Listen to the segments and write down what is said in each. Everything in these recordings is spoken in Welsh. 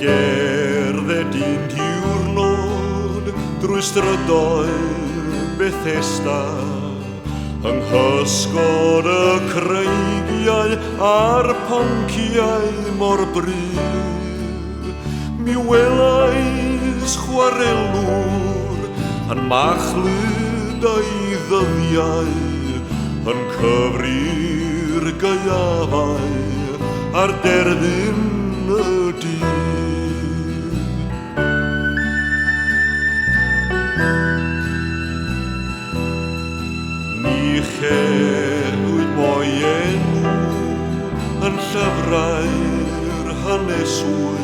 Gerdded un diwrnod drwy strydoedd Bethesda, yng nghysgod y creigiau a'r ponciau mor bryd. Mi welais chwarelwr yn machlud ei ddyddiau, yn cyfri'r gaeafau ar derfyn y dydd. Ni chewyd moi enw yn llyfrau'r haneswyr,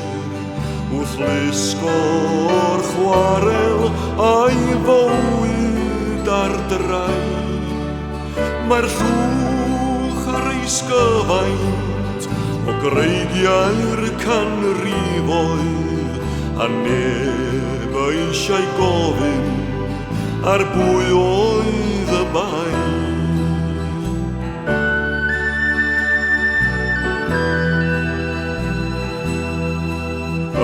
wrth lusgo'r chwarel a'i fywyd ar draed. Mae'r llwch ar ei sgyfaint o greigiau'r canrifoedd, a neb eisiau gofyn ar bwy oedd y bain. Y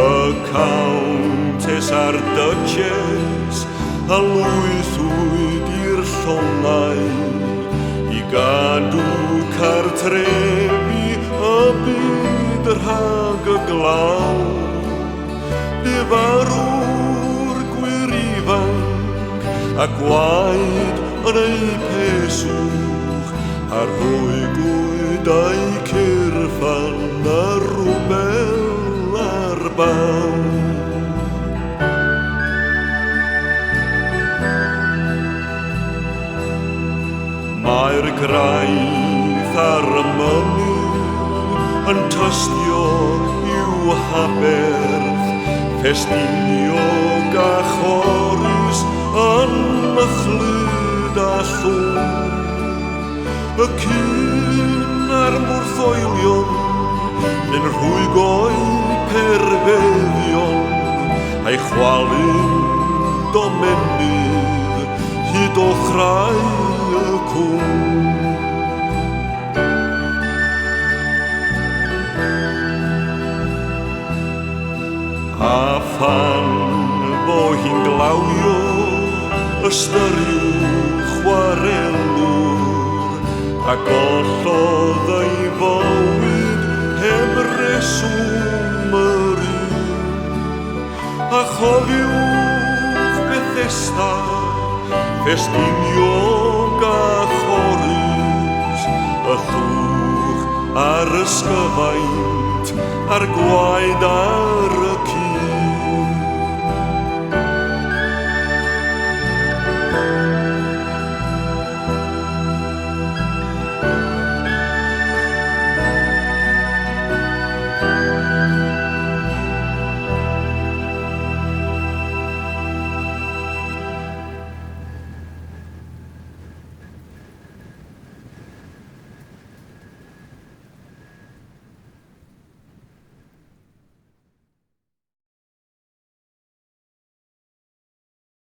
Countess a'r Duchess a lwythwyd i'r llongau i gadw cartrefi y byd rhag y glaw. Bu farw'r gwir ifanc a gwaed yn ei peswch, a'r rhwygwyd a'i cyrffan a rwbel ar baw. Mae'r graith ar y mynydd yn tystio i'w haberth, festiniog a choris yn mychlyd a llwn. Y cyn a'r mwrthoelion yn rhwygoi perfeddion, a'i chwalyn domenydd hyd o chrau y cwn. A phan bo hi'n glawio ystyriw chwarelwr, a gollodd ei fywyd heb reswm yr un. A chofiwch Bethesda, festiniog a choris, y llwch ar ysgyfaint a'r gwaed ar